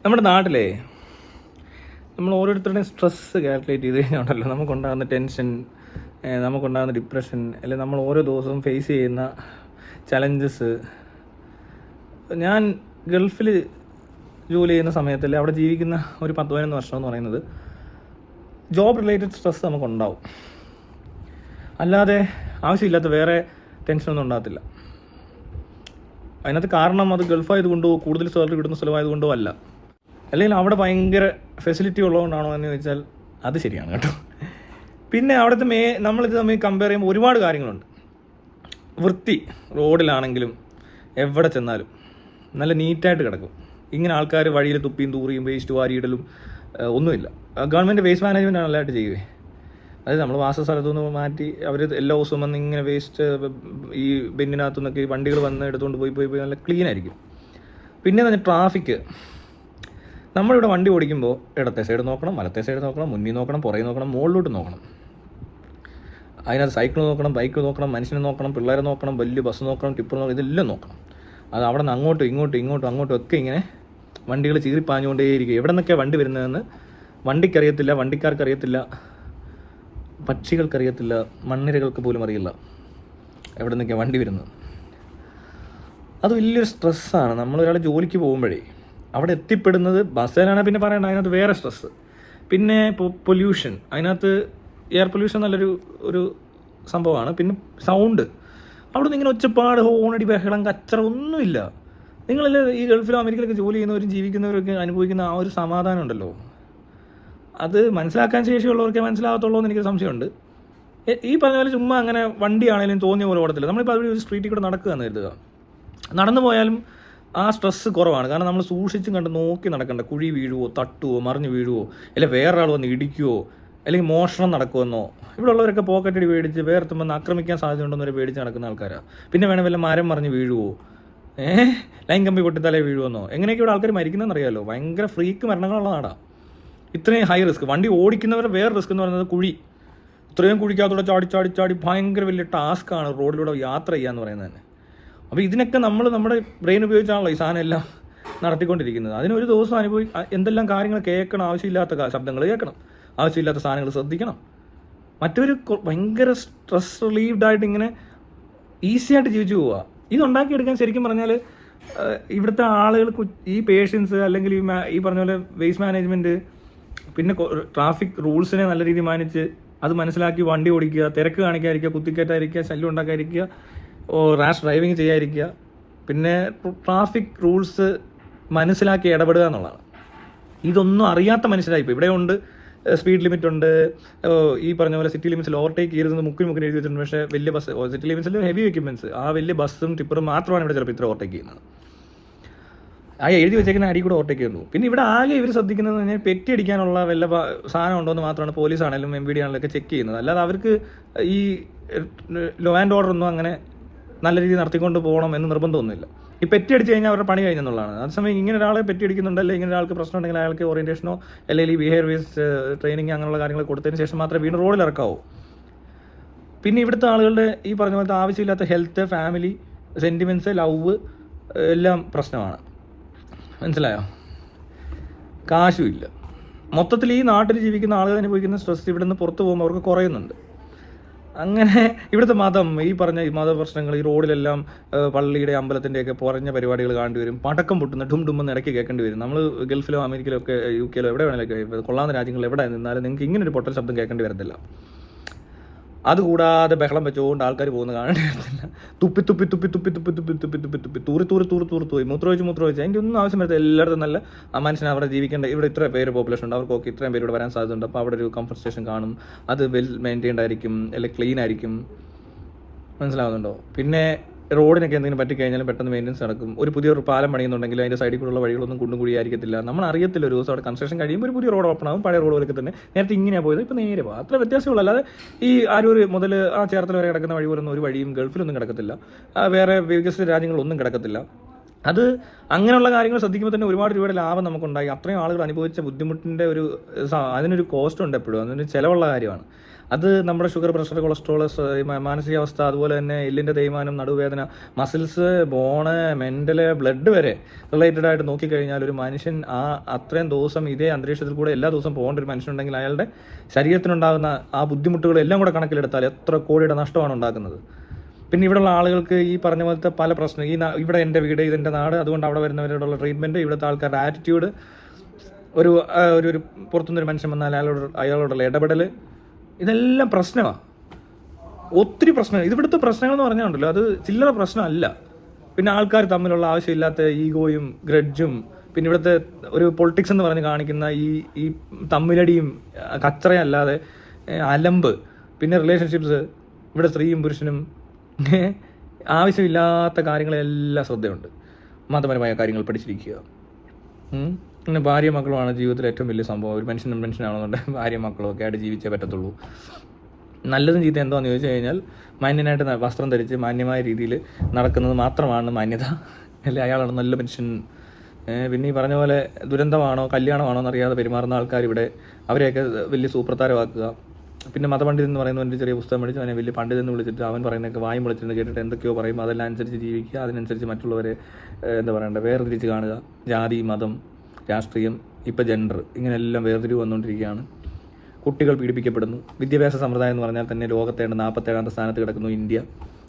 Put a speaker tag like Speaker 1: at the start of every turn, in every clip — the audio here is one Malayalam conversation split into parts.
Speaker 1: നമ്മുടെ നാട്ടിലെ നമ്മൾ ഓരോരുത്തരുടെയും സ്ട്രെസ്സ് കാൽക്കുലേറ്റ് ചെയ്ത് കഴിഞ്ഞാൽ നമുക്കുണ്ടാകുന്ന ടെൻഷൻ, നമുക്കുണ്ടാകുന്ന ഡിപ്രഷൻ, അല്ലെങ്കിൽ നമ്മൾ ഓരോ ദിവസവും ഫേസ് ചെയ്യുന്ന ചലഞ്ചസ്. ഞാൻ ഗൾഫിൽ ജോലി ചെയ്യുന്ന സമയത്തല്ലേ അവിടെ ജീവിക്കുന്ന ഒരു 10-15 വർഷം എന്ന് പറയുന്നത് ജോബ് റിലേറ്റഡ് സ്ട്രെസ് നമുക്കുണ്ടാവും. അല്ലാതെ ആവശ്യമില്ലാത്ത വേറെ ടെൻഷനൊന്നും ഉണ്ടാകത്തില്ല. അതിനകത്ത് കാരണം അത് ഗൾഫായതുകൊണ്ടോ കൂടുതൽ സാലറി കിട്ടുന്ന സ്ഥലമായതുകൊണ്ടോ അല്ല, അല്ലെങ്കിൽ അവിടെ ഭയങ്കര ഫെസിലിറ്റി ഉള്ളതുകൊണ്ടാണോ എന്ന് ചോദിച്ചാൽ അത് ശരിയാണ് കേട്ടോ. പിന്നെ അവിടുത്തെ നമ്മളിത് തമ്മിൽ കമ്പയർ ചെയ്യുമ്പോൾ ഒരുപാട് കാര്യങ്ങളുണ്ട്. വൃത്തി, റോഡിലാണെങ്കിലും എവിടെ ചെന്നാലും നല്ല നീറ്റായിട്ട് കിടക്കും. ഇങ്ങനെ ആൾക്കാർ വഴിയിൽ തുപ്പിയും തൂറിയും വേസ്റ്റ് വാരിയിടലും ഒന്നുമില്ല. ഗവൺമെൻറ് വേസ്റ്റ് മാനേജ്മെൻറ്റാണ് നല്ലതായിട്ട് ചെയ്യുവേ. അതായത് നമ്മൾ വാസസ്ഥലത്തു നിന്ന് മാറ്റി അവർ എല്ലാ ദിവസവും വന്ന് ഇങ്ങനെ വേസ്റ്റ് ഈ ബെന്നിനകത്തു നിന്നൊക്കെ ഈ വണ്ടികൾ വന്ന് എടുത്തുകൊണ്ട് പോയി നല്ല ക്ലീൻ ആയിരിക്കും. പിന്നെ തന്നെ ട്രാഫിക്ക്. നമ്മളിവിടെ വണ്ടി ഓടിക്കുമ്പോൾ ഇടത്തെ സൈഡ് നോക്കണം, വലത്തെ സൈഡ് നോക്കണം, മുന്നിൽ നോക്കണം, പുറകെ നോക്കണം, മുകളിലോട്ട് നോക്കണം. അതിനകത്ത് സൈക്കിൾ നോക്കണം, ബൈക്ക് നോക്കണം, മനുഷ്യനെ നോക്കണം, പിള്ളേരെ നോക്കണം, വലിയ ബസ് നോക്കണം, ടിപ്പർ നോക്കണം, ഇതെല്ലാം നോക്കണം. അത് അവിടെ നിന്ന് അങ്ങോട്ടും ഒക്കെ ഇങ്ങനെ വണ്ടികൾ ചീറിപ്പാഞ്ഞുകൊണ്ടേയിരിക്കും. എവിടെ നിന്നൊക്കെയാണ് വണ്ടി വരുന്നതെന്ന് വണ്ടിക്കറിയത്തില്ല, വണ്ടിക്കാർക്കറിയത്തില്ല, പക്ഷികൾക്കറിയത്തില്ല, മണ്ണിരകൾക്ക് പോലും അറിയില്ല എവിടെ നിന്നൊക്കെയാണ് വണ്ടി വരുന്നത്. അത് വലിയൊരു സ്ട്രെസ്സാണ്. നമ്മളൊരാൾ ജോലിക്ക് പോകുമ്പോഴേ അവിടെ എത്തിപ്പെടുന്നത് ബസ്സിലാണെങ്കിൽ പിന്നെ പറയണ്ട, അതിനകത്ത് വേറെ സ്ട്രെസ്സ്. പിന്നെ പൊല്യൂഷൻ, അതിനകത്ത് എയർ പൊല്യൂഷൻ നല്ലൊരു സംഭവമാണ്. പിന്നെ സൗണ്ട്, അവിടെ നിന്ന് ഇങ്ങനെ ഒച്ചപ്പാട്, ഹോണടി, ബഹളം, കച്ചറ ഒന്നുമില്ല. നിങ്ങളല്ലേ ഈ ഗൾഫിലോ അമേരിക്കയിലൊക്കെ ജോലി ചെയ്യുന്നവരും ജീവിക്കുന്നവരൊക്കെ അനുഭവിക്കുന്ന ആ ഒരു സമാധാനം ഉണ്ടല്ലോ, അത് മനസ്സിലാക്കാൻ ശേഷിയുള്ളവർക്കേ മനസ്സിലാകത്തുള്ളൂ എന്ന് എനിക്ക് സംശയമുണ്ട്. ഈ പറഞ്ഞ പോലെ ചുമ്മാ അങ്ങനെ വണ്ടിയാണെങ്കിലും തോന്നിയ പോലെ ഓടത്തില്ല. നമ്മളിപ്പോൾ അവിടെ ഒരു സ്ട്രീറ്റിൽ കൂടെ നടക്കുക എന്ന് കരുതുക, നടന്നു പോയാലും ആ സ്ട്രെസ്സ് കുറവാണ്. കാരണം നമ്മൾ സൂക്ഷിച്ചും കണ്ട് നോക്കി നടക്കണ്ട. കുഴി വീഴുവോ, തട്ടുവോ, മറിഞ്ഞ് വീഴുവോ, അല്ലെങ്കിൽ വേറെ ആൾ വന്ന് ഇടിക്കുവോ, അല്ലെങ്കിൽ മോഷണം നടക്കുമെന്നോ. ഇവിടെ ഉള്ളവരൊക്കെ പോക്കറ്റടി പേടിച്ച് വേർത്തുമ്പോൾ ആക്രമിക്കാൻ സാധ്യതയുണ്ടെന്നവരെ പേടിച്ച് നടക്കുന്ന ആൾക്കാരാണ്. പിന്നെ വേണം വല്ല മരം മറിഞ്ഞ് വീഴുവോ, ലൈൻ കമ്പി പൊട്ടിത്തലേ വീഴുമെന്നോ. എങ്ങനെയൊക്കെ ഇവിടെ ആൾക്കാർ മരിക്കുന്നതെന്ന് അറിയാമല്ലോ. ഭയങ്കര ഫ്രീക്ക് മരണങ്ങളുള്ള നാടാണ്. ഇത്രയും ഹൈ റിസ്ക്. വണ്ടി ഓടിക്കുന്നവരുടെ വേറെ റിസ്ക് എന്ന് പറയുന്നത് കുഴി. ഇത്രയും കുഴിക്കകത്തൂടെ ചാടി ഭയങ്കര വലിയ ടാസ്ക്കാണ് റോഡിലൂടെ യാത്ര ചെയ്യുക എന്ന് പറയുന്നത് തന്നെ. അപ്പോൾ ഇതിനൊക്കെ നമ്മൾ നമ്മുടെ ബ്രെയിൻ ഉപയോഗിച്ചാണല്ലോ ഈ സാധനം എല്ലാം നടത്തിക്കൊണ്ടിരിക്കുന്നത്. അതിനൊരു ദിവസം എന്തെല്ലാം കാര്യങ്ങൾ കേൾക്കണം, ആവശ്യമില്ലാത്ത ശബ്ദങ്ങൾ കേൾക്കണം, ആവശ്യമില്ലാത്ത സാധനങ്ങൾ ശ്രദ്ധിക്കണം. മറ്റൊരു ഭയങ്കര സ്ട്രെസ് റിലീവ്ഡായിട്ട് ഇങ്ങനെ ഈസി ആയിട്ട് ജീവിച്ചു പോവുക. ഇതുണ്ടാക്കിയെടുക്കാൻ ശരിക്കും പറഞ്ഞാൽ ഇവിടുത്തെ ആളുകൾക്ക് ഈ പേഷ്യൻസ്, അല്ലെങ്കിൽ ഈ പറഞ്ഞ പോലെ വേസ്റ്റ് മാനേജ്മെൻറ്റ്, പിന്നെ ട്രാഫിക് റൂൾസിനെ നല്ല രീതിയിൽ മാനിച്ച് അത് മനസ്സിലാക്കി വണ്ടി ഓടിക്കുക, തിരക്ക് കാണിക്കാതിരിക്കുക, കുത്തിക്കയറ്റാതിരിക്കുക, ശല്യം ഉണ്ടാക്കാതിരിക്കുക, റാഷ് ഡ്രൈവിങ് ചെയ്യാതിരിക്കുക, പിന്നെ ട്രാഫിക് റൂൾസ് മനസ്സിലാക്കി ഇടപെടുക എന്നുള്ളതാണ്. ഇതൊന്നും അറിയാത്ത മനുഷ്യരായിപ്പോൾ ഇവിടെ ഉണ്ട്. സ്പീഡ് ലിമിറ്റ് ഉണ്ട്, ഈ പറഞ്ഞ പോലെ സിറ്റി ലിമിറ്റ്സിൽ ഓവർടേക്ക് ചെയ്തിരുന്നത് മുക്കിന് എഴുതി വെച്ചിട്ടുണ്ട്. പക്ഷേ വലിയ ബസ്, സിറ്റി ലിമിറ്റ്സിൽ ഹെവി എക്യുപ്മെൻറ്റ്സ്, ആ വലിയ ബസ്സും ടിപ്പറും മാത്രമാണ് ഇവിടെ ചിലപ്പോൾ ഇത്ര ഓവർടേക്ക് ചെയ്യുന്നത്. ആ എഴുതി വെച്ചേക്കുന്ന അടി കൂടെ ഓവർടേക്ക് ചെയ്യുന്നു. പിന്നെ ഇവിടെ ആകെ ഇവർ ശ്രദ്ധിക്കുന്നത് പറഞ്ഞാൽ പെറ്റി അടിക്കാനുള്ള വല്ല സാധനം ഉണ്ടോ എന്ന് മാത്രമാണ് പോലീസാണെങ്കിലും MVD ആണെങ്കിലും ഒക്കെ ചെക്ക് ചെയ്യുന്നത്. അല്ലാതെ അവർക്ക് ഈ ലോ ആൻഡ് ഓർഡർ ഒന്നും അങ്ങനെ നല്ല രീതിയിൽ നടത്തിക്കൊണ്ട് പോകണം എന്ന് നിർബന്ധമൊന്നുമില്ല. ഈ പെറ്റി അടിച്ച് കഴിഞ്ഞാൽ അവരുടെ പണി കഴിഞ്ഞെന്നുള്ളതാണ്. അതേസമയം ഇങ്ങനെ ഒരാളെ പെറ്റി അടിക്കുന്നുണ്ട്, അല്ലെങ്കിൽ ഇങ്ങനെ ഒരാൾക്ക് പ്രശ്നം ഉണ്ടെങ്കിൽ അയാൾക്ക് ഓറിയൻറ്റേഷനോ അല്ലെങ്കിൽ ഈ ബിഹേവിയർ ബേസ്ഡ് ട്രെയിനിങ് അങ്ങനെയുള്ള കാര്യങ്ങൾ കൊടുത്തതിന് ശേഷം മാത്രമേ വീണ്ടും റോഡിൽ ഇറക്കാവൂ. പിന്നെ ഇവിടുത്തെ ആളുകളുടെ ഈ പറഞ്ഞ പോലത്തെ ആവശ്യമില്ലാത്ത ഹെൽത്ത്, ഫാമിലി, സെൻറ്റിമെൻറ്റ്സ്, ലവ് എല്ലാം പ്രശ്നമാണ്. മനസ്സിലായോ? കാശുമില്ല. മൊത്തത്തിൽ ഈ നാട്ടിൽ ജീവിക്കുന്ന ആളുകൾ അനുഭവിക്കുന്ന സ്ട്രെസ് ഇവിടെ നിന്ന് പുറത്ത് പോകുമ്പോൾ അവർക്ക് കുറയുന്നുണ്ട്. അങ്ങനെ ഇവിടുത്തെ മതം, ഈ പറഞ്ഞ ഈ മതപ്രശ്നങ്ങൾ, ഈ റോഡിലെല്ലാം പള്ളിയുടെ അമ്പലത്തിൻ്റെയൊക്കെ കുറഞ്ഞ പരിപാടികൾ കാണേണ്ടി വരും. പടക്കം പൊട്ടുന്ന ഡും ഇടയ്ക്ക് കേൾക്കേണ്ടി വരും. നമ്മൾ ഗൾഫിലോ അമേരിക്കയിലോ ഒക്കെ UK എവിടെ വേണമെങ്കിലും കൊള്ളാവുന്ന രാജ്യങ്ങളിൽ എവിടെ നിന്നാലും നിങ്ങൾക്ക് ഇങ്ങനൊരു പൊട്ടൽ ശബ്ദം കേൾക്കേണ്ടി വരത്തില്ല. അതുകൂടാതെ ബഹളം വെച്ചുകൊണ്ട് ആൾക്കാർ പോകുന്ന കാണേണ്ടി വരത്തില്ല. തൂറി മൂത്രമൊഴിച്ച് അതിൻ്റെ ഒന്നും ആവശ്യം വരത്തില്ല. എല്ലായിടത്തും നല്ല മനുഷ്യൻ അവിടെ ജീവിക്കേണ്ട. ഇവിടെ ഇത്ര പേര് പോപ്പുലേഷൻ ഉണ്ട്, അവർക്ക് ഇത്രയും പേര് ഇവിടെ വരാൻ സാധ്യതയുണ്ട്. അപ്പോൾ അവിടെ ഒരു കംഫർട്ട് സ്റ്റേഷൻ കാണും, അത് വെൽ മെയിൻറ്റെയിൻഡ് ആയിരിക്കും, അല്ലെങ്കിൽ ക്ലീൻ ആയിരിക്കും. മനസ്സിലാവുന്നുണ്ടോ? പിന്നെ റോഡിനൊക്കെ എന്തെങ്കിലും പറ്റിക്കഴിഞ്ഞാലും പെട്ടെന്ന് മെയിൻ്റെനൻസ് നടക്കും. ഒരു പുതിയൊരു പാലം പണിയുന്നുണ്ടെങ്കിൽ അതിൻ്റെ സൈഡിൽ കൂടെയുള്ള വഴികളൊന്നും കുണ്ടും കുഴിയായിരിക്കത്തില്ല. നമ്മൾ അറിയത്തില്ല. ഒരു ദിവസം അവിടെ കൺസ്ട്രക്ഷൻ കഴിയുമ്പോൾ ഒരു പുതിയ റോഡ് ഓപ്പൺ ആകും. പഴയ റോഡുകളൊക്കെ തന്നെ നേരത്തെ ഇങ്ങനെയാണ് പോയത്, ഇപ്പോൾ നേരെ പോകും. അത്ര വ്യത്യാസമുള്ളൂ. അല്ലാതെ ഈ ആരൂർ മുതൽ ആ ചേർത്തല വരെ കിടക്കുന്ന വഴി പോലൊന്നും ഒരു വഴിയും ഗൾഫിലൊന്നും കിടക്കത്തില്ല, വേറെ വികസിത രാജ്യങ്ങളൊന്നും കിടക്കത്തില്ല. അത് അങ്ങനെയുള്ള കാര്യങ്ങൾ ശ്രദ്ധിക്കുമ്പോൾ തന്നെ ഒരുപാട് രൂപയുടെ ലാഭം നമുക്കുണ്ടായി. അത്രയും ആളുകൾ അനുഭവിച്ച ബുദ്ധിമുട്ടിൻ്റെ അതിനൊരു കോസ്റ്റ് ഉണ്ട് എപ്പോഴും, അതിനൊരു ചിലവുള്ള കാര്യമാണ്. അത് നമ്മുടെ ഷുഗർ, പ്രഷർ, കൊളസ്ട്രോൾ, മാനസികാവസ്ഥ, അതുപോലെ തന്നെ എല്ലിൻ്റെ തേയ്മാനം, നടുവേദന, മസിൽസ്, ബോണ്, മെൻ്റൽ, ബ്ലഡ് വരെ റിലേറ്റഡ് ആയിട്ട് നോക്കിക്കഴിഞ്ഞാൽ ഒരു മനുഷ്യൻ അത്രയും ദിവസം ഇതേ അന്തരീക്ഷത്തിൽ കൂടെ എല്ലാ ദിവസവും പോകേണ്ട ഒരു മനുഷ്യനുണ്ടെങ്കിൽ അയാളുടെ ശരീരത്തിനുണ്ടാകുന്ന ആ ബുദ്ധിമുട്ടുകളെല്ലാം കൂടെ കണക്കിലെടുത്താൽ എത്ര കോടിയുടെ നഷ്ടമാണ് ഉണ്ടാക്കുന്നത്. പിന്നെ ഇവിടെയുള്ള ആളുകൾക്ക് ഈ പറഞ്ഞ പോലത്തെ പല പ്രശ്നം, ഇവിടെ എൻ്റെ വീട്, ഇതെൻ്റെ നാട്, അതുകൊണ്ട് അവിടെ വരുന്നവരോടുള്ള ട്രീറ്റ്മെൻറ്റ്, ഇവിടുത്തെ ആൾക്കാരുടെ ആറ്റിറ്റ്യൂഡ്, ഒരു ഒരു പുറത്തുനിന്നൊരു മനുഷ്യൻ വന്നാൽ അയാളോടുള്ള ഇടപെടൽ, ഇതെല്ലാം പ്രശ്നമാണ്. ഒത്തിരി പ്രശ്നം. ഇവിടുത്തെ പ്രശ്നങ്ങളെന്ന് പറഞ്ഞാൽ അത് ചില്ലറ പ്രശ്നമല്ല. പിന്നെ ആൾക്കാർ തമ്മിലുള്ള ആവശ്യമില്ലാത്ത ഈഗോയും ഗ്രഡ്ജും, പിന്നെ ഇവിടുത്തെ ഒരു പൊളിറ്റിക്സ് എന്ന് പറഞ്ഞ് കാണിക്കുന്ന ഈ തമ്മിലടിയും കച്ചറയും അല്ലാതെ അലമ്പ്. പിന്നെ റിലേഷൻഷിപ്സ്, ഇവിടെ സ്ത്രീയും പുരുഷനും ആവശ്യമില്ലാത്ത കാര്യങ്ങളെല്ലാം ശ്രദ്ധയുണ്ട്. മതപരമായ കാര്യങ്ങൾ പഠിച്ചിരിക്കുക. പിന്നെ ഭാര്യ മക്കളുമാണ് ജീവിതത്തിൽ ഏറ്റവും വലിയ സംഭവം. ഒരു മനുഷ്യനാണെന്നുണ്ടെങ്കിൽ ഭാര്യ മക്കളും ഒക്കെ ആയിട്ട് ജീവിച്ചേ പറ്റത്തുള്ളൂ. നല്ലതും ചീത്ത എന്താണെന്ന് ചോദിച്ചു കഴിഞ്ഞാൽ മാന്യനായിട്ട് വസ്ത്രം ധരിച്ച് മാന്യമായ രീതിയിൽ നടക്കുന്നത് മാത്രമാണ് മാന്യത. അല്ലെ അയാളാണ് നല്ല മനുഷ്യൻ. പിന്നെ ഈ പറഞ്ഞ പോലെ ദുരന്തമാണോ കല്യാണമാണോ എന്നറിയാതെ പെരുമാറുന്ന ആൾക്കാർ ഇവിടെ, അവരെയൊക്കെ വലിയ സൂപ്രധാരമാക്കുക. പിന്നെ മതപണ്ഡിതൻ എന്ന് പറയുന്ന ഒരു ചെറിയ പുസ്തകം പഠിച്ച് അവനെ വലിയ പണ്ഡിതെന്ന് വിളിച്ചിട്ട് അവൻ പറയുന്നതൊക്കെ വായും വിളിച്ചിരുന്ന് കേട്ടിട്ട് എന്തൊക്കെയോ പറയും. അതെല്ലാം അനുസരിച്ച് ജീവിക്കുക, അതിനനുസരിച്ച് മറ്റുള്ളവരെ വേർതിരിച്ച് കാണുക. ജാതി, മതം, രാഷ്ട്രീയം, ഇപ്പം ജെൻഡർ, ഇങ്ങനെയെല്ലാം വേർതിരിവ് വന്നുകൊണ്ടിരിക്കുകയാണ്. കുട്ടികൾ പീഡിപ്പിക്കപ്പെടുന്നു. വിദ്യാഭ്യാസ സമ്പ്രദായം എന്ന് പറഞ്ഞാൽ തന്നെ ലോകത്തെ 47ാമത്തെ സ്ഥാനത്ത് കിടക്കുന്നു ഇന്ത്യ.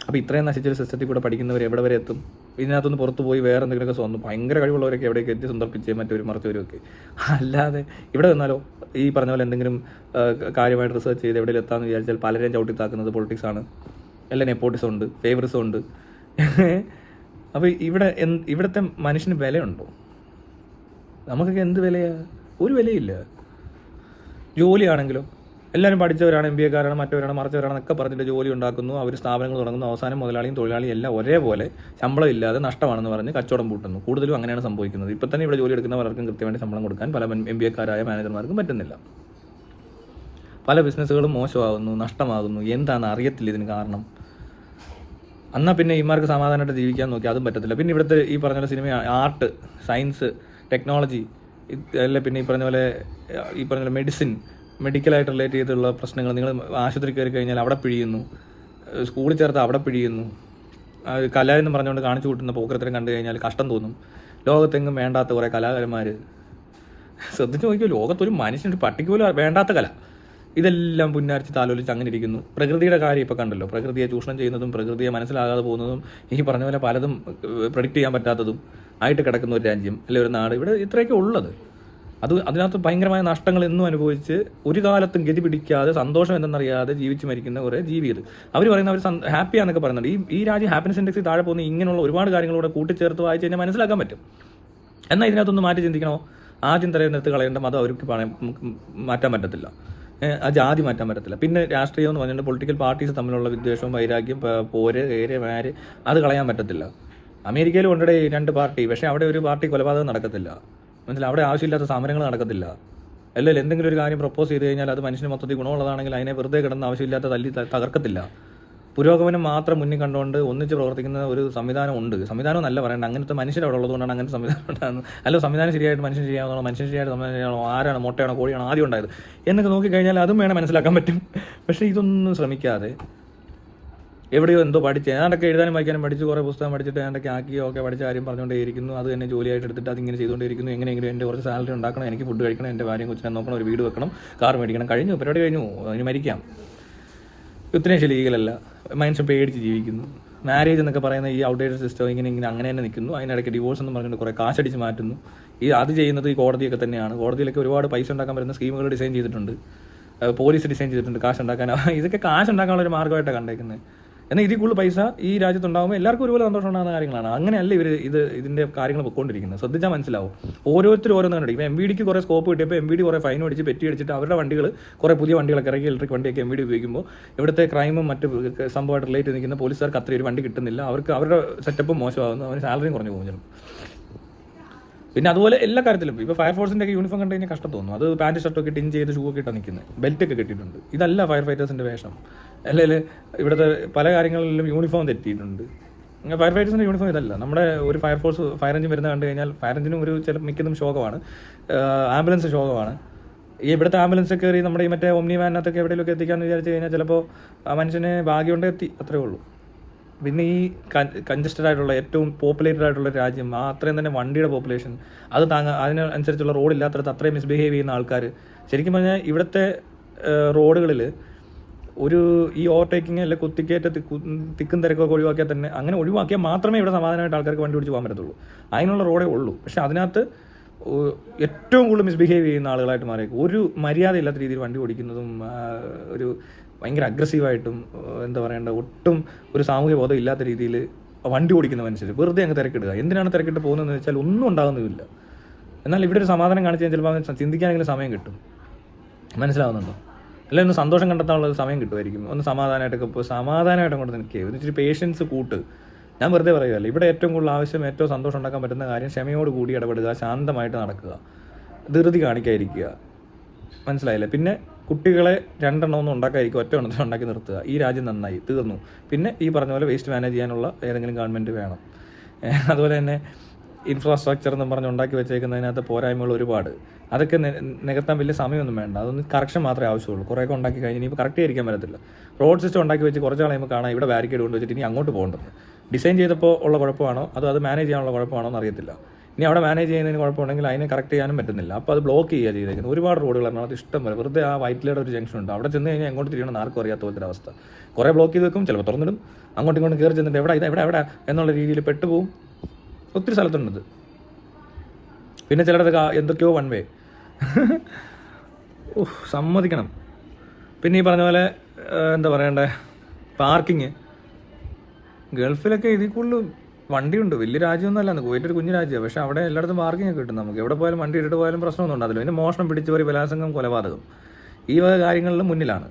Speaker 1: അപ്പോൾ ഇത്രയും നശിച്ചൊരു സിസ്റ്റത്തിൽ കൂടെ പഠിക്കുന്നവർ എവിടെ വരെ എത്തും? ഇതിനകത്തൊന്ന് പുറത്ത് പോയി വേറെ എന്തെങ്കിലുമൊക്കെ സ്വന്തം ഭയങ്കര കഴിവുള്ളവരൊക്കെ എവിടേക്ക് എത്തി സന്ദർഭിച്ച് മറ്റൊരു മറിച്ചവരൊക്കെ. അല്ലാതെ ഇവിടെ വന്നാലോ ഈ പറഞ്ഞ പോലെ എന്തെങ്കിലും കാര്യമായിട്ട് റിസർച്ച് ചെയ്ത് എവിടെയും എത്താമെന്ന് വിചാരിച്ചാൽ പലരെയും ചവിട്ടിത്താക്കുന്നത് പൊളിറ്റിക്സാണ്. എല്ലാം നെപ്പോട്ടിസം ഉണ്ട്, ഫേവറിസം ഉണ്ട്. അപ്പോൾ ഇവിടുത്തെ മനുഷ്യന് വിലയുണ്ടോ? നമുക്കൊക്കെ എന്ത് വിലയാണ്? ഒരു വിലയില്ല. ജോലിയാണെങ്കിലും എല്ലാവരും പഠിച്ചവരാണ്, MBA കാരാണ്, മറ്റവരാണ്, മറിച്ചവരാണെന്നൊക്കെ പറഞ്ഞിട്ട് ജോലി ഉണ്ടാക്കുന്നു. അവർ സ്ഥാപനങ്ങൾ തുടങ്ങുന്നു. അവസാനം മുതലാളിയും തൊഴിലാളിയും എല്ലാം ഒരേപോലെ ശമ്പളം ഇല്ലാതെ നഷ്ടമാണെന്ന് പറഞ്ഞ് കച്ചവടം പൂട്ടുന്നു. കൂടുതലും അങ്ങനെയാണ് സംഭവിക്കുന്നത്. ഇപ്പം തന്നെ ഇവിടെ ജോലി എടുക്കുന്ന പലർക്കും കൃത്യമായിട്ട് ശമ്പളം കൊടുക്കാൻ പല MBA കാരായ മാനേജർമാർക്കും പറ്റുന്നില്ല. പല ബിസിനസ്സുകളും മോശമാകുന്നു, നഷ്ടമാകുന്നു. എന്താണെന്ന് അറിയത്തില്ല ഇതിന് കാരണം. എന്നാൽ പിന്നെ ഇമാർക്ക് സമാധാനമായിട്ട് ജീവിക്കാൻ നോക്കി അതും പറ്റത്തില്ല. പിന്നെ ഇവിടുത്തെ ഈ പറഞ്ഞ പോലെ സിനിമ, ആർട്ട്, സയൻസ്, ടെക്നോളജി, അല്ല പിന്നെ ഈ പറഞ്ഞ പോലെ മെഡിസിൻ, മെഡിക്കലായിട്ട് റിലേറ്റ് ചെയ്തിട്ടുള്ള പ്രശ്നങ്ങൾ. നിങ്ങൾ ആശുപത്രി കയറി കഴിഞ്ഞാൽ അവിടെ പിഴിയുന്നു, സ്കൂളിൽ ചേർത്ത് അവിടെ പിഴിയുന്നു. കല എന്ന് പറഞ്ഞുകൊണ്ട് കാണിച്ചു കൂട്ടുന്ന പോക്കരത്തരം കണ്ടു കഴിഞ്ഞാൽ കഷ്ടം തോന്നും. ലോകത്തെങ്ങും വേണ്ടാത്ത കുറേ കലാകാരന്മാർ, ശ്രദ്ധിച്ച് നോക്കിയോ, ലോകത്തൊരു മനുഷ്യനൊരു പട്ടിക്ക് പോലും വേണ്ടാത്ത കല, ഇതെല്ലാം പുന്നാരിച്ച് താലോലിച്ച് അങ്ങനെ ഇരിക്കുന്നു. പ്രകൃതിയുടെ കാര്യം ഇപ്പോൾ കണ്ടല്ലോ, പ്രകൃതിയെ ചൂഷണം ചെയ്യുന്നതും പ്രകൃതിയെ മനസ്സിലാകാതെ പോകുന്നതും ഈ പറഞ്ഞ പോലെ പലതും പ്രെഡിക്റ്റ് ചെയ്യാൻ പറ്റാത്തതും ആയിട്ട് കിടക്കുന്ന ഒരു രാജ്യം അല്ലെ ഒരു നാട്. ഇവിടെ ഇത്രയൊക്കെ ഉള്ളത്. അതിനകത്ത് ഭയങ്കരമായ നഷ്ടങ്ങൾ എന്നും അനുഭവിച്ച് ഒരു കാലത്തും ഗതി പിടിക്കാതെ സന്തോഷം എന്തെന്നറിയാതെ ജീവിച്ച് മരിക്കുന്ന കുറേ ജീവികൾ. അവർ പറയുന്ന അവർ ഹാപ്പിയാന്നൊക്കെ പറയുന്നുണ്ട്. ഈ രാജ്യം ഹാപ്പിനെസ് ഇൻഡെക്സിൽ താഴെ പോകുന്ന ഇങ്ങനെയുള്ള ഒരുപാട് കാര്യങ്ങളൂടെ കൂട്ടിച്ചേർത്ത് വായിച്ച് കഴിഞ്ഞാൽ മനസ്സിലാക്കാൻ പറ്റും. എന്നാൽ ഇതിനകത്തൊന്ന് മാറ്റി ചിന്തിക്കണോ? ആദ്യം തിരഞ്ഞെടുത്ത് കളയേണ്ട മതം അവർക്ക് മാറ്റാൻ പറ്റത്തില്ല, ആ ജാതി മാറ്റാൻ പറ്റത്തില്ല. പിന്നെ രാഷ്ട്രീയം എന്ന് പറഞ്ഞിട്ട് പൊളിറ്റിക്കൽ പാർട്ടീസ് തമ്മിലുള്ള വിദ്വേഷവും വൈരാഗ്യം, പോര്, മാര്, അത് കളയാൻ പറ്റത്തില്ല. അമേരിക്കയിൽ കൊണ്ടിടെ 2 പാർട്ടി, പക്ഷേ അവിടെ ഒരു പാർട്ടി കൊലപാതകം നടക്കത്തില്ല. മനസ്സിലായി? അവിടെ ആവശ്യമില്ലാത്ത സമരങ്ങൾ നടക്കത്തില്ല. അല്ലെങ്കിൽ എന്തെങ്കിലും ഒരു കാര്യം പ്രപ്പോസ് ചെയ്ത് കഴിഞ്ഞാൽ അത് മനുഷ്യന് മൊത്തത്തിൽ ഗുണമുള്ളതാണെങ്കിൽ അതിനെ വെറുതെ കിടന്ന് ആവശ്യമില്ലാത്ത തല്ലി തകർക്കത്തില്ല. പുരോഗമനം മാത്രം മുന്നിൽ കണ്ടുകൊണ്ട് ഒന്നിച്ച് പ്രവർത്തിക്കുന്ന ഒരു സംവിധാനം ഉണ്ട്. സംവിധാനം നല്ല പറയേണ്ട, അങ്ങനത്തെ മനുഷ്യർ അവിടെ ഉള്ളതുകൊണ്ടാണ് അങ്ങനത്തെ സംവിധാനം ഉണ്ടാകുന്നത്. അല്ല സംവിധാനം ശരിയായിട്ട് മനുഷ്യൻ ശരിയാവുന്നതാണോ, മനുഷ്യൻ ശരിയായിട്ട് സംവിധാനം ശരിയാണോ, ആരാണ് മുട്ടയാണോ കോഴിയാണോ ആദ്യം ഉണ്ടായത് എന്നൊക്കെ നോക്കിക്കഴിഞ്ഞാൽ അതും വേണം മനസ്സിലാക്കാൻ പറ്റും. പക്ഷേ ഇതൊന്നും ശ്രമിക്കാതെ എവിടെയോ എന്തോ പഠിച്ച് ഞാനൊക്കെ എഴുതാനും വായിക്കാനും പഠിച്ച് കുറേ പുസ്തകം പഠിച്ചിട്ട് ഞാനൊക്കെ ആക്കിയോ ഒക്കെ പഠിച്ച കാര്യം പറഞ്ഞുകൊണ്ടേയിരിക്കുന്നു. അത് തന്നെ ജോലിയായിട്ട് എടുത്തിട്ട് അതിങ്ങനെ ചെയ്തുകൊണ്ടേയിരിക്കുന്നു. എങ്ങനെയെങ്കിലും എൻ്റെ കുറച്ച് സാലറി ഉണ്ടാക്കണം, എനിക്ക് ഫുഡ് കഴിക്കണം, എൻ്റെ ഭാര്യയും കൊച്ചിനെ നോക്കണം, ഒരു വീട് വെക്കണം, കാർ മേടിക്കണം, കഴിഞ്ഞു പരിപാടി കഴിഞ്ഞു, അതിന് മരിക്കാം. യുദ്ധനേഷ്യ ലീഗലല്ല, മനുഷ്യൻ പേടിച്ച് ജീവിക്കുന്നു. മാരേജ് എന്നൊക്കെ പറയുന്ന ഈ ഔട്ട്ഡേറ്റഡ് സിസ്റ്റം ഇങ്ങനെ അങ്ങനെ തന്നെ നിൽക്കുന്നു. അതിനിടയ്ക്ക് ഡിവോഴ്സ് എന്ന് പറഞ്ഞുകൊണ്ട് കുറേ കാശടിച്ച് മാറ്റുന്നു. അത് ചെയ്യുന്നത് ഈ കോടതിയൊക്കെ തന്നെയാണ്. കോടതിയിലൊക്കെ ഒരുപാട് പൈസ ഉണ്ടാക്കാൻ പറ്റുന്ന സ്കീമുകൾ ഡിസൈൻ ചെയ്തിട്ടുണ്ട്, പോലീസ് ഡിസൈൻ ചെയ്തിട്ടുണ്ട് കാശ് ഉണ്ടാക്കാൻ. ഇതൊക്കെ കാശ് ഉണ്ടാക്കാനുള്ള ഒരു മാർഗ്ഗമായിട്ടാണ് കണ്ടേക്കുന്നത്. എന്നാൽ ഇതിൽ കൂടുതൽ പൈസ ഈ രാജ്യത്തുണ്ടാകുമ്പോൾ എല്ലാവർക്കും ഒരുപോലെ സന്തോഷം ഉണ്ടാകുന്ന കാര്യങ്ങളാണ്. അങ്ങനെയല്ല ഇതിൻ്റെ കാര്യങ്ങൾ പൊയ്ക്കൊണ്ടിരിക്കുന്നത്. ശ്രദ്ധിച്ചാൽ മനസ്സിലാവും. ഓരോരുത്തരും ഓരോന്ന് കണ്ടിരിക്കും. ഇപ്പോൾ MVDക്ക് കുറേ സ്കോപ്പ് കിട്ടിയപ്പോൾ MVD കുറേ ഫൈൻ അടിച്ച് പെറ്റി അടിച്ചിട്ട് അവരുടെ വണ്ടികൾ കുറേ പുതിയ വണ്ടികളൊക്കെ ഇറക്കി, ഇലക്ട്രിക് വണ്ടിയൊക്കെ MVD ഉപയോഗിക്കുമ്പോൾ ഇവിടുത്തെ ക്രൈമും മറ്റ് സംഭവമായിട്ട് റിലേറ്റ് നിൽക്കുന്ന പോലീസുകാർക്ക് അത്രയും ഒരു വണ്ടി കിട്ടുന്നില്ല. അവർക്ക് അവരുടെ സെറ്റപ്പും മോശമാകുന്നു, അവന് സാലറിയും കുറഞ്ഞു പോകും ചിലപ്പോൾ. പിന്നെ അതുപോലെ എല്ലാ കാര്യത്തിലും ഇപ്പോൾ ഫയർഫോഴ്സിൻ്റെ ഒക്കെ യൂണിഫോം കണ്ടു കഴിഞ്ഞാൽ കഷ്ടം തോന്നും. അത് പാൻറ്റ് ഷർട്ടൊക്കെ ടിൻ ചെയ്ത് ഷൂ ഒക്കെ ഇട്ടാണ് നിൽക്കുന്നത്, ബെൽറ്റൊക്കെ കെട്ടിയിട്ടുണ്ട്. ഇതല്ല ഫയർ ഫൈറ്റേഴ്സിൻ്റെ വേഷം. അല്ലെങ്കിൽ ഇവിടുത്തെ പല കാര്യങ്ങളിലും യൂണിഫോം തെറ്റിയിട്ടുണ്ട്. ഫയർ ഫൈറ്റേഴ്സിൻ്റെ യൂണിഫോം ഇതല്ല. നമ്മുടെ ഒരു ഫയർ എഞ്ചിൻ വരുന്ന കണ്ടു കഴിഞ്ഞാൽ ഫയർ എഞ്ചിനും ഒരു മിക്കതും ശോകമാണ്, ആംബുലൻസ് ശോകമാണ്. ഈ ഇവിടുത്തെ ആംബുലൻസ് കയറി നമ്മുടെ ഈ മറ്റേ ഒമ്നി വാനകത്തൊക്കെ എവിടെയെങ്കിലുമൊക്കെ എത്തിക്കാമെന്ന് വിചാരിച്ച് കഴിഞ്ഞാൽ ചിലപ്പോൾ ആ മനുഷ്യന് ഭാഗ്യം എത്തി, അത്രേ ഉള്ളൂ. പിന്നെ ഈ കൺജസ്റ്റഡ് ആയിട്ടുള്ള ഏറ്റവും പോപ്പുലേറ്റഡ് ആയിട്ടുള്ള രാജ്യം, ആ അത്രയും തന്നെ വണ്ടിയുടെ പോപ്പുലേഷൻ, അത് അതിനനുസരിച്ചുള്ള റോഡില്ലാത്തടത്ത് അത്രയും മിസ്ബിഹേവ് ചെയ്യുന്ന ആൾക്കാർ. ശരിക്കും പറഞ്ഞാൽ ഇവിടുത്തെ റോഡുകളിൽ ഒരു ഈ ഓവർടേക്കിങ് അല്ലെങ്കിൽ കുത്തിക്കയറ്റ തിക്കും തിരക്കൊക്കെ ഒഴിവാക്കിയാൽ തന്നെ, അങ്ങനെ ഒഴിവാക്കിയാൽ മാത്രമേ ഇവിടെ സമാധാനമായിട്ട് ആൾക്കാർക്ക് വണ്ടി പിടിച്ച് പോകാൻ പറ്റത്തുള്ളൂ. അതിനുള്ള റോഡേ ഉള്ളൂ. പക്ഷേ അതിനകത്ത് ഏറ്റവും കൂടുതൽ മിസ്ബിഹേവ് ചെയ്യുന്ന ആളുകളായിട്ട് മാറിയേക്കും. ഒരു മര്യാദയില്ലാത്ത രീതിയിൽ വണ്ടി ഓടിക്കുന്നതും ഒരു ഭയങ്കര അഗ്രസീവായിട്ടും എന്താ പറയേണ്ട, ഒട്ടും ഒരു സാമൂഹ്യ ബോധം ഇല്ലാത്ത രീതിയിൽ വണ്ടി ഓടിക്കുന്ന മനുഷ്യർ വെറുതെ അങ്ങ് തിരക്കിടുക. എന്തിനാണ് തിരക്കിട്ട് പോകുന്നതെന്ന് വെച്ചാൽ ഒന്നും ഉണ്ടാകുന്നതുമില്ല. എന്നാൽ ഇവിടെ ഒരു സമാധാനം കാണിച്ചു കഴിഞ്ഞാൽ ചിലപ്പോൾ ചിന്തിക്കാനെങ്കിലും സമയം കിട്ടും. മനസ്സിലാവുന്നുണ്ടോ? അല്ലെങ്കിൽ ഒന്ന് സന്തോഷം കണ്ടെത്താനുള്ള സമയം കിട്ടുമായിരിക്കും. ഒന്ന് സമാധാനമായിട്ട് അങ്ങോട്ട് നിൽക്കുക, ഇച്ചിരി പേഷ്യൻസ് കൂട്ട്. ഞാൻ വെറുതെ പറയുകയല്ല, ഇവിടെ ഏറ്റവും കൂടുതൽ ആവശ്യം, ഏറ്റവും സന്തോഷം ഉണ്ടാക്കാൻ പറ്റുന്ന കാര്യം ക്ഷമയോട് കൂടി ഇടപെടുക, ശാന്തമായിട്ട് നടക്കുക, ധൃതി കാണിക്കാതിരിക്കുക. മനസ്സിലായില്ലേ? പിന്നെ കുട്ടികളെ 2 എണ്ണമൊന്നും ഉണ്ടാക്കാതിരിക്കുക, ഒറ്റ എണ്ണത്തിൽ ഉണ്ടാക്കി നിർത്തുക. ഈ രാജ്യം നന്നായി, തീർന്നു. പിന്നെ ഈ പറഞ്ഞ പോലെ വേസ്റ്റ് മാനേജ് ചെയ്യാനുള്ള ഏതെങ്കിലും ഗവൺമെൻറ് വേണം. അതുപോലെ തന്നെ ഇൻഫ്രാസ്ട്രക്ചർ എന്നും പറഞ്ഞ് ഉണ്ടാക്കി വെച്ചേക്കുന്നതിനകത്ത് പോരായ്മകൾ ഒരുപാട്. അതൊക്കെ നികത്താൻ വലിയ സമയമൊന്നും വേണ്ട. അതൊന്ന് കറക്ഷൻ മാത്രമേ ആവശ്യമുള്ളൂ. കുറേയൊക്കെ ഉണ്ടാക്കി കഴിഞ്ഞ് ഇനിയിപ്പോൾ കറക്റ്റ് ആയിരിക്കാൻ പറ്റത്തില്ല. റോഡ് സിസ്റ്റം ഉണ്ടാക്കി വെച്ച് കുറച്ച് കഴിയുമ്പോൾ കാണാം ഇവിടെ ബാരിക്കേഡ് കൊണ്ട് വെച്ചിട്ട് ഇനി അങ്ങോട്ട് പോകേണ്ടത്. ഡിസൈൻ ചെയ്തപ്പോൾ ഉള്ള കുഴപ്പമാണോ അത് മാനേജ് ചെയ്യാനുള്ള കുഴപ്പമാണോ എന്ന് അറിയത്തില്ല. ഇനി അവിടെ മാനേജ് ചെയ്യുന്നതിന് കുഴപ്പമുണ്ടെങ്കിൽ അതിനെ കറക്റ്റ് ചെയ്യാനും പറ്റുന്നില്ല. അപ്പോൾ അത് ബ്ലോക്ക് ചെയ്യുക ചെയ്തേക്കുന്നത്. ഒരുപാട് റോഡുകൾ അത് ഇഷ്ടം പോലെ വെറുതെ ആ വൈറ്റിലയുടെ ഒരു ജംഗ്ഷൻ ഉണ്ട്, അവിടെ ചെന്ന് കഴിഞ്ഞാൽ എങ്ങോട്ട് തിരിയണം ആർക്കും അറിയാത്ത പോലത്തെ അവസ്ഥ. കുറേ ബ്ലോക്ക് ചെയ്ത് വെക്കും, ചിലപ്പോൾ തുറന്നിടും, അങ്ങോട്ടും ഇങ്ങോട്ടും കയറി ചെന്നിട്ട് എവിടെ എന്നുള്ള രീതിയിൽ പെട്ടുപോകും. ഒത്തിരി സ്ഥലത്തുണ്ടത്. പിന്നെ ചിലടത്ത് എന്തൊക്കെയോ വൺ വേ സമ്മതിക്കണം. പിന്നെ ഈ പറഞ്ഞ പോലെ എന്താ പറയണ്ടേ, പാർക്കിങ് ഗൾഫിലൊക്കെ ഇതിൽ കൂടുതൽ വണ്ടിയുണ്ട്. വലിയ രാജ്യമൊന്നുമല്ല, കുവൈറ്റ് ഒരു കുഞ്ഞു രാജ്യമാണ്. പക്ഷേ അവിടെ എല്ലായിടത്തും പാർക്കിംഗ് ഒക്കെ കിട്ടും. നമുക്ക് എവിടെ പോയാലും വണ്ടി ഇട്ടിട്ട് പോയാലും പ്രശ്നമൊന്നും ഉണ്ടാവില്ല. പിന്നെ മോഷണം, പിടിച്ചുപറി, ബലാത്സംഗം, കൊലപാതകം, ഈ വക കാര്യങ്ങളിൽ മുന്നിലാണ്.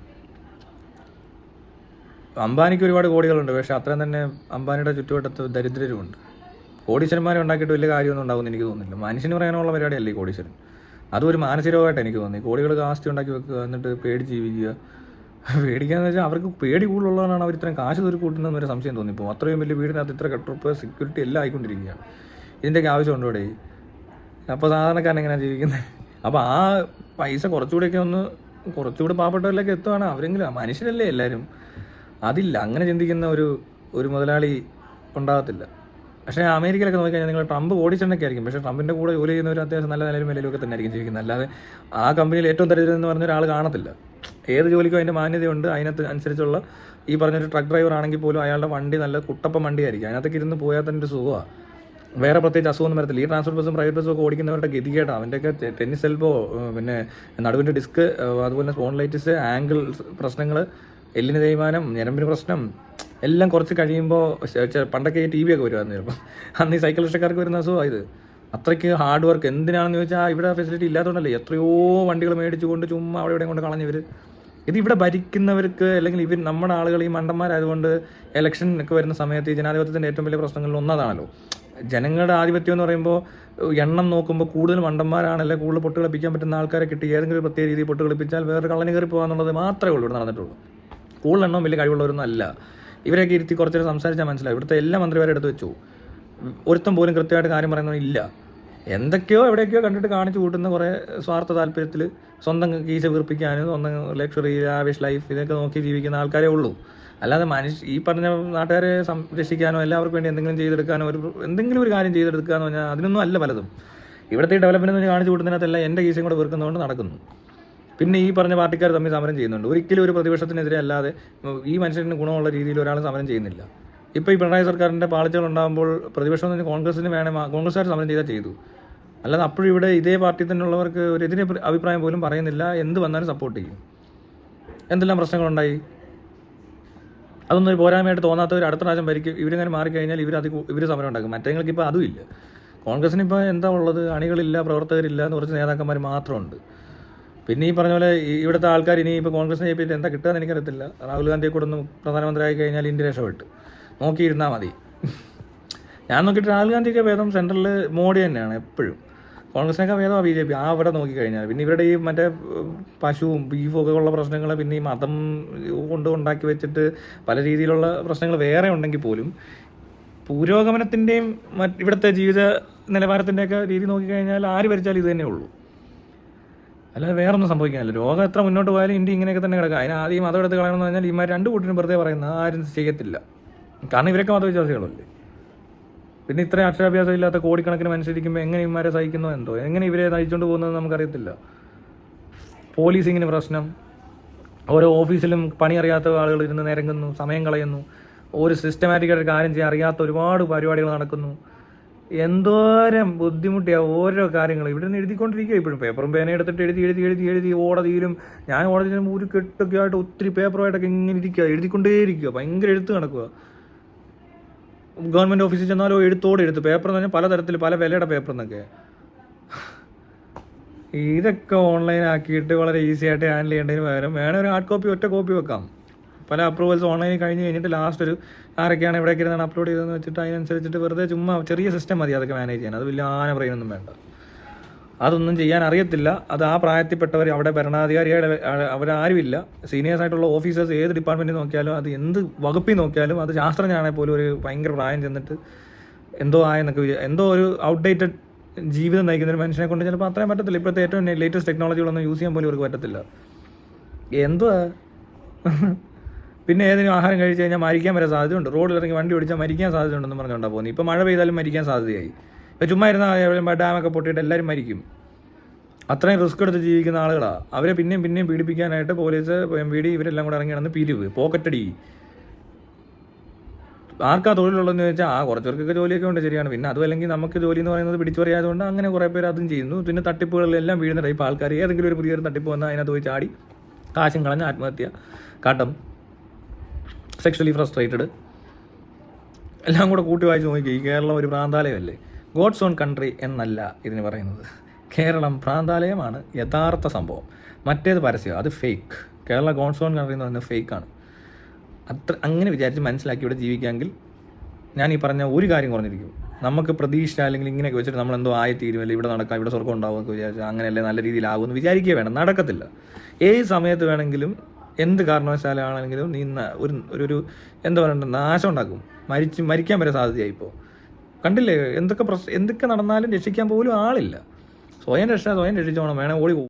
Speaker 1: അംബാനിക്ക് ഒരുപാട് കോടികളുണ്ട്, പക്ഷേ അത്രയും തന്നെ അംബാനിയുടെ ചുറ്റുവട്ടത്ത് ദരിദ്രരുമുണ്ട്. കോടീശ്വരന്മാരെ ഉണ്ടാക്കിയിട്ട് വലിയ കാര്യമൊന്നും ഉണ്ടാകുമെന്ന് എനിക്ക് തോന്നുന്നില്ല. മനുഷ്യന് പറയാനുള്ള പരിപാടിയല്ലേ ഈ കോടീശ്വരൻ. അതും ഒരു മാനസികമായിട്ട് എനിക്ക് തോന്നി. കോടികൾ ആസ്തി ഉണ്ടാക്കി വെക്കുക, എന്നിട്ട് പേടിച്ച് ജീവിക്കുക. പേടിക്കാന്ന് വെച്ചാൽ അവർക്ക് പേടി കൂടുതലുള്ളതാണ് അവർ ഇത്രയും കാശ് ഒരു കൂട്ടുന്നതെന്നൊരു സംശയം തോന്നിപ്പോൾ. അത്രയും വലിയ വീടിനകത്ത് ഇത്ര കെട്ടുറപ്പ്, സെക്യൂരിറ്റി എല്ലാം ആയിക്കൊണ്ടിരിക്കുകയാണ്. ഇതിൻ്റെയൊക്കെ ആവശ്യമുണ്ടോ ഇവിടെ? അപ്പോൾ സാധാരണക്കാരൻ എങ്ങനെയാണ് ജീവിക്കുന്നത്? അപ്പോൾ ആ പൈസ കുറച്ചുകൂടി പാവപ്പെട്ടവരിലേക്ക് എത്തുകയാണ്. അവരെങ്കിലും മനുഷ്യരല്ലേ എല്ലാവരും. അതില്ല, അങ്ങനെ ചിന്തിക്കുന്ന ഒരു മുതലാളി ഉണ്ടാകത്തില്ല. പക്ഷേ അമേരിക്കയിലൊക്കെ നോക്കിക്കഴിഞ്ഞാൽ നിങ്ങൾ ട്രംപ് കോടീശ്വരനൊക്കെ ആയിരിക്കും, പക്ഷേ ട്രംപിൻ്റെ കൂടെ ജോലി ചെയ്യുന്നവർ അത്യാവശ്യം നല്ല നിലയിലും വിലയിലൊക്കെ തന്നെ ആയിരിക്കും ജീവിക്കുന്നത്. അല്ലാതെ ആ കമ്പനിയിൽ ഏറ്റവും ദരിദ്രം എന്ന് പറഞ്ഞ ഒരാൾ കാണത്തില്ല. ഏത് ജോലിക്കും അതിൻ്റെ മാന്യതയുണ്ട്. അതിനകത്ത് അനുസരിച്ചുള്ള ഈ പറഞ്ഞൊരു ട്രക്ക് ഡ്രൈവർ ആണെങ്കിൽ പോലും അയാളുടെ വണ്ടി നല്ല കുട്ടപ്പം വണ്ടിയായിരിക്കും. അതിനകത്തൊക്കെ ഇരുന്ന് പോയാൽ തന്നെ ഒരു സുഖമാണ്. വേറെ പ്രത്യേകിച്ച് അസുഖമൊന്നും വരത്തില്ല. ഈ ട്രാൻസ്പോർട്ട് ബസ്സും പ്രൈവറ്റ് ബസ്സും ഒക്കെ ഓടിക്കുന്നവരുടെ ഗതികേട്ടാണ്. അവൻ്റെയൊക്കെ ടെന്നീസ് എൽബോ, പിന്നെ നടുവിൻ്റെ ഡിസ്ക്, അതുപോലെ സ്പോൺലൈറ്റിസ്, ആംഗിൾ പ്രശ്നങ്ങൾ, എല്ലിന് തേയ്മാനം, ഞരമ്പിന് പ്രശ്നം എല്ലാം കുറച്ച് കഴിയുമ്പോൾ പണ്ടൊക്കെ ടി വി ഒക്കെ വരുമായിരുന്നു ചിലപ്പോൾ. അന്ന് ഈ സൈക്കിൾ റിക്ഷക്കാർക്ക് വരുന്ന അസുഖമാണ് ഇത്. അത്രയ്ക്ക് ഹാർഡ് വർക്ക്. എന്തിനാണെന്ന് ചോദിച്ചാൽ ഇവിടെ ഫെസിലിറ്റി ഇല്ലാത്തതുകൊണ്ടല്ലേ. എത്രയോ വണ്ടികൾ മേടിച്ചുകൊണ്ട് ചുമ്മാ അവിടെ ഇവിടെ കൊണ്ട് കളഞ്ഞവർ. ഇത് ഇവിടെ ഭരിക്കുന്നവർക്ക്, അല്ലെങ്കിൽ ഇവർ നമ്മുടെ ആളുകൾ ഈ മണ്ടന്മാരായതുകൊണ്ട് ഇലക്ഷൻ ഒക്കെ വരുന്ന സമയത്ത് ഈ ജനാധിപത്യത്തിൻ്റെ ഏറ്റവും വലിയ പ്രശ്നങ്ങളിൽ ഒന്നതാണല്ലോ. ജനങ്ങളുടെ ആധിപത്യം എന്ന് പറയുമ്പോൾ എണ്ണം നോക്കുമ്പോൾ കൂടുതൽ മണ്ടന്മാരാണല്ലേ, കൂടുതൽ പൊട്ട് കളിപ്പിക്കാൻ പറ്റുന്ന ആൾക്കാരെ കിട്ടി ഏതെങ്കിലും പ്രത്യേക രീതിയിൽ പൊട്ട് കളിപ്പിച്ചാൽ വേറെ കള്ളന് കയറി പോകാന്നുള്ളത് മാത്രമേ ഉള്ളൂ ഇവിടെ നടന്നിട്ടുള്ളൂ. കൂടുതൽ എണ്ണം വലിയ കഴിവുള്ളവരൊന്നും അല്ല. ഇവരൊക്കെ ഇരുത്തി കുറച്ചേരം സംസാരിച്ചാൽ മനസ്സിലാവും. ഇവിടുത്തെ എല്ലാ മന്ത്രിമാരെ എടുത്ത് വെച്ചു, ഒരുത്തം പോലും കൃത്യമായിട്ട് കാര്യം പറയുന്നതില്ല. എന്തൊക്കെയോ എവിടെയൊക്കെയോ കണ്ടിട്ട് കാണിച്ചു കൂട്ടുന്ന കുറേ സ്വാർത്ഥ താല്പര്യത്തിൽ സ്വന്തം കീശ വീർപ്പിക്കാനും സ്വന്തം ലക്ഷറി ലാവിഷ് ലൈഫ് ഇതൊക്കെ നോക്കി ജീവിക്കുന്ന ആൾക്കാരേ ഉള്ളൂ. അല്ലാതെ ഈ പറഞ്ഞ നാട്ടുകാരെ സംരക്ഷിക്കാനോ എല്ലാവർക്കും വേണ്ടി എന്തെങ്കിലും ചെയ്തെടുക്കാനോ എന്തെങ്കിലും ഒരു കാര്യം ചെയ്തെടുക്കാന്ന് പറഞ്ഞാൽ അതിനൊന്നും അല്ല പലതും. ഇവിടുത്തെ ഈ ഡെവലപ്മെൻറ്റ് കാണിച്ചു കൂട്ടുന്നതിനകത്തെല്ലാം എൻ്റെ കീശയും കൂടെ വീർക്കുന്നതുകൊണ്ട് നടക്കുന്നു. പിന്നെ ഈ പറഞ്ഞ പാർട്ടിക്കാർ തമ്മിൽ സമരം ചെയ്യുന്നുണ്ട്. ഒരിക്കലും ഒരു പ്രതിപക്ഷത്തിനെതിരെ അല്ലാതെ ഈ മനുഷ്യന് ഗുണമുള്ള രീതിയിൽ ഒരാൾ സമരം ചെയ്യുന്നില്ല. ഇപ്പോൾ ഈ പിണറായി സർക്കാരിൻ്റെ പാളിച്ചകൾ ഉണ്ടാകുമ്പോൾ പ്രതിപക്ഷം എന്ന് കോൺഗ്രസിന് കോൺഗ്രസ്സുകാർ സമരം ചെയ്തു. അല്ലാതെ അപ്പോഴും ഇവിടെ ഇതേ പാർട്ടി തന്നെയുള്ളവർക്ക് ഒരു എതിരെ അഭിപ്രായം പോലും പറയുന്നില്ല. എന്ത് വന്നാലും സപ്പോർട്ട് ചെയ്യും. എന്തെല്ലാം പ്രശ്നങ്ങളുണ്ടായി. അതൊന്നും ഒരു പോരായ്മയായിട്ട് തോന്നാത്തവർ അടുത്ത പ്രാവശ്യം ഭരിക്കും. ഇവരിങ്ങനെ മാറിക്കഴിഞ്ഞാൽ ഇവർ സമരം ഉണ്ടാക്കും. മറ്റേങ്ങൾക്ക് ഇപ്പോൾ അതുമില്ല. കോൺഗ്രസിന് ഇപ്പോൾ എന്താ ഉള്ളത്? അണികളില്ല, പ്രവർത്തകരില്ല, എന്ന് കുറച്ച് നേതാക്കന്മാർ മാത്രമുണ്ട്. പിന്നെ ഈ പറഞ്ഞ പോലെ ഇവിടുത്തെ ആൾക്കാർ ഇനി ഇപ്പോൾ കോൺഗ്രസിനെ ചെയ്യിപ്പിച്ച് എന്താ കിട്ടുകയെന്ന് എനിക്കറിയത്തില്ല. രാഹുൽ ഗാന്ധിയെ കൂടെ ഒന്ന് പ്രധാനമന്ത്രി ആയി കഴിഞ്ഞാൽ ഇന്ത്യ രക്ഷപ്പെട്ട് നോക്കിയിരുന്നാൽ മതി. ഞാൻ നോക്കിയിട്ട് രാഹുൽ ഗാന്ധിയൊക്കെ ഭേദം സെൻട്രലിൽ മോഡി തന്നെയാണ് എപ്പോഴും. കോൺഗ്രസിനൊക്കെ ഭേദമാണ് BJP. അവിടെ നോക്കിക്കഴിഞ്ഞാൽ പിന്നെ ഇവരുടെ ഈ മറ്റേ പശുവും ബീഫും ഒക്കെ ഉള്ള പ്രശ്നങ്ങൾ, പിന്നെ ഈ മതം കൊണ്ട് ഉണ്ടാക്കി വെച്ചിട്ട് പല രീതിയിലുള്ള പ്രശ്നങ്ങൾ വേറെ ഉണ്ടെങ്കിൽ പോലും പുരോഗമനത്തിൻ്റെയും ഇവിടുത്തെ ജീവിത നിലവാരത്തിൻ്റെയൊക്കെ രീതി നോക്കിക്കഴിഞ്ഞാൽ ആര് ഭരിച്ചാലും ഇത് തന്നെ ഉള്ളൂ. അല്ലാതെ വേറെ ഒന്നും സംഭവിക്കാനില്ല. രോഗം എത്ര മുന്നോട്ട് പോയാലും ഇന്ത്യ ഇങ്ങനെയൊക്കെ തന്നെ കിടക്കുക. അതിന് ആദ്യം മതം എടുത്ത് കളയണമെന്ന് പറഞ്ഞാൽ ഇമാർ രണ്ട് കൂട്ടിനും വെറുതെ പറയുന്നത് ആരും ചെയ്യത്തില്ല. കാരണം ഇവരൊക്കെ മതവിശ്വാസികളല്ലേ. പിന്നെ ഇത്രയും അക്ഷരാഭ്യാസം ഇല്ലാത്ത കോടിക്കണക്കിന് മനുഷ്യരിക്കുമ്പോൾ എങ്ങനെ ഇവന്മാരെ സഹിക്കുന്നോ എന്തോ, എങ്ങനെ ഇവരെ നയിച്ചുകൊണ്ട് പോകുന്നത് നമുക്കറിയത്തില്ല. പോലീസിങ്ങിന് പ്രശ്നം, ഓരോ ഓഫീസിലും പണി അറിയാത്ത ആളുകൾ ഇരുന്ന് നിരങ്ങുന്നു, സമയം കളയുന്നു, ഒരു സിസ്റ്റമാറ്റിക്കായിട്ട് കാര്യം ചെയ്യാൻ അറിയാത്ത ഒരുപാട് പരിപാടികൾ നടക്കുന്നു. എന്തോരം ബുദ്ധിമുട്ടിയാണ് ഓരോ കാര്യങ്ങൾ. ഇവിടെ നിന്ന് എഴുതിക്കൊണ്ടിരിക്കുക. ഇപ്പോഴും പേപ്പറും പേന എടുത്തിട്ട് എഴുതി ഓടതിയിലും ഞാൻ ഓടതിയിലും ഒരു കെട്ടൊക്കെ ആയിട്ട് ഒത്തിരി പേപ്പറുമായിട്ടൊക്കെ ഇങ്ങനെ ഇരിക്കുക, എഴുതിക്കൊണ്ടേയിരിക്കുക, ഭയങ്കര എഴുത്ത് നടക്കുക. ഗവൺമെൻറ് ഓഫീസിൽ ചെന്നാലോ എഴുത്ത് പേപ്പർ എന്ന് പറഞ്ഞാൽ പലതരത്തിൽ പല വിലയുടെ പേപ്പർ എന്നൊക്കെ. ഇതൊക്കെ ഓൺലൈൻ ആക്കിയിട്ട് വളരെ ഈസി ആയിട്ട് ഹാൻഡിൽ ചെയ്യേണ്ടതിന് പകരം വേണേൽ ഒരു ഹാർഡ് കോപ്പി ഒറ്റ കോപ്പി വെക്കാം. പല അപ്രൂവൽസ് ഓൺലൈനിൽ കഴിഞ്ഞിട്ട് ലാസ്റ്റ് ഒരു ആരൊക്കെയാണ് എവിടെയൊക്കെ ഇരുന്നാണ് അപ്ലോഡ് ചെയ്തതെന്ന് വെച്ചിട്ട് അതിനനുസരിച്ചിട്ട് വെറുതെ ചുമ്മാ ചെറിയ സിസ്റ്റം മതി അതൊക്കെ മാനേജ് ചെയ്യാൻ. അത് വലിയ ആന പറയുന്നൊന്നും വേണ്ട. അതൊന്നും ചെയ്യാൻ അറിയത്തില്ല. അത് ആ പ്രായത്തിൽപ്പെട്ടവർ, അവിടെ ഭരണാധികാരിയുടെ അവരാരുമില്ല. സീനിയേഴ്സ് ആയിട്ടുള്ള ഓഫീസേഴ്സ് ഏത് ഡിപ്പാർട്ട്മെൻറ്റിൽ നോക്കിയാലും, അത് എന്ത് വകുപ്പിൽ നോക്കിയാലും, അത് ശാസ്ത്രജ്ഞനാണെങ്കിൽ പോലും ഒരു ഭയങ്കര പ്രായം ചെന്നിട്ട് എന്തോ ആയെന്നൊക്കെ എന്തോ ഒരു ഔട്ട്ഡേറ്റഡ് ജീവിതം നയിക്കുന്ന ഒരു മനുഷ്യനെ കൊണ്ട് ചിലപ്പോൾ അത്രയും പറ്റത്തില്ല. ഇപ്പോഴത്തെ ഏറ്റവും ലേറ്റസ്റ്റ് ടെക്നോളജികളൊന്നും യൂസ് ചെയ്യാൻ പോലും അവർക്ക് പറ്റത്തില്ല. എന്തുവാ പിന്നെ ഏതെങ്കിലും ആഹാരം കഴിച്ച് കഴിഞ്ഞാൽ മരിക്കാൻ വരെ സാധ്യതയുണ്ട്. റോഡിലിറങ്ങി വണ്ടി ഓടിച്ചാൽ മരിക്കാൻ സാധ്യതയുണ്ടെന്ന് പറഞ്ഞുകൊണ്ടാണ് പോകുന്നത്. ഇപ്പോൾ മഴ പെയ്താലും മരിക്കാൻ സാധ്യതയായി. ഇപ്പോൾ ചുമ്മാ ഇരുന്ന ഡാമൊക്കെ പൊട്ടിയിട്ട് എല്ലാവരും മരിക്കും. അത്രയും റിസ്ക് എടുത്ത് ജീവിക്കുന്ന ആളുകളാണ്. അവരെ പിന്നെയും പീഡിപ്പിക്കാനായിട്ട് പോലീസ്, MVD ഇവരെല്ലാം കൂടെ ഇറങ്ങി നടന്ന് പിരിവ്, പോക്കറ്റടി. ആർക്കാ തൊഴിലുള്ളതെന്ന് ചോദിച്ചാൽ കുറച്ചവർക്കൊക്കെ ജോലിയൊക്കെ ഉണ്ട്, ശരിയാണ്. പിന്നെ അതും അല്ലെങ്കിൽ നമുക്ക് ജോലി എന്ന് പറയുന്നത് പിടിച്ചു പറയായതുകൊണ്ട് അങ്ങനെ കുറേ പേര് അതും ചെയ്യുന്നു. പിന്നെ തട്ടിപ്പുകളിലെല്ലാം വീഴുന്ന ടൈപ്പ് ആൾക്കാർ. ഏതെങ്കിലും ഒരു പുതിയൊരു തട്ടിപ്പ് വന്നാൽ അതിനകത്ത് പോയി ചാടി കാശും കളഞ്ഞ് ആത്മഹത്യ, കടം, സെക്ഷലി ഫ്രസ്ട്രേറ്റഡ് എല്ലാം കൂടെ കൂട്ടി വായിച്ച് നോക്കി. ഈ കേരളം ഒരു പ്രാന്താലയമല്ലേ? ഗോഡ്സ് ഓൺ കൺട്രി എന്നല്ല ഇതിന് പറയുന്നത്. കേരളം പ്രാന്താലയമാണ് യഥാർത്ഥ സംഭവം. മറ്റേത് പരസ്യം, അത് fake. Kerala God's own country എന്ന് പറയുന്നത് ഫേക്കാണ്. അങ്ങനെ വിചാരിച്ച് മനസ്സിലാക്കി ഇവിടെ ജീവിക്കാമെങ്കിൽ ഞാൻ ഈ പറഞ്ഞ ഒരു കാര്യം കുറഞ്ഞിരിക്കും. നമുക്ക് പ്രതീക്ഷ അല്ലെങ്കിൽ ഇങ്ങനെയൊക്കെ വെച്ചിട്ട് നമ്മളെന്തോ ആയിത്തീരുമല്ലോ, ഇവിടെ നടക്കാം, ഇവിടെ സ്വർഗ്ഗം ഉണ്ടാവുമെന്നൊക്കെ വിചാരിച്ചാൽ അങ്ങനെയല്ലേ നല്ല രീതിയിലാകുമെന്ന് വിചാരിക്കുക വേണം. നടക്കത്തില്ല. ഏത് സമയത്ത് വേണമെങ്കിലും എന്ത് കാരണവശാലാണെങ്കിലും നീ ഒരു എന്താ പറയണ്ട നാശം ഉണ്ടാക്കും. മരിക്കാൻ വരെ സാധ്യതയായി. ഇപ്പോൾ കണ്ടില്ലേ എന്തൊക്കെ നടന്നാലും രക്ഷിക്കാൻ പോലും ആളില്ല. സ്വയം രക്ഷിച്ചോണം, വേണേൽ ഓടി പോകും.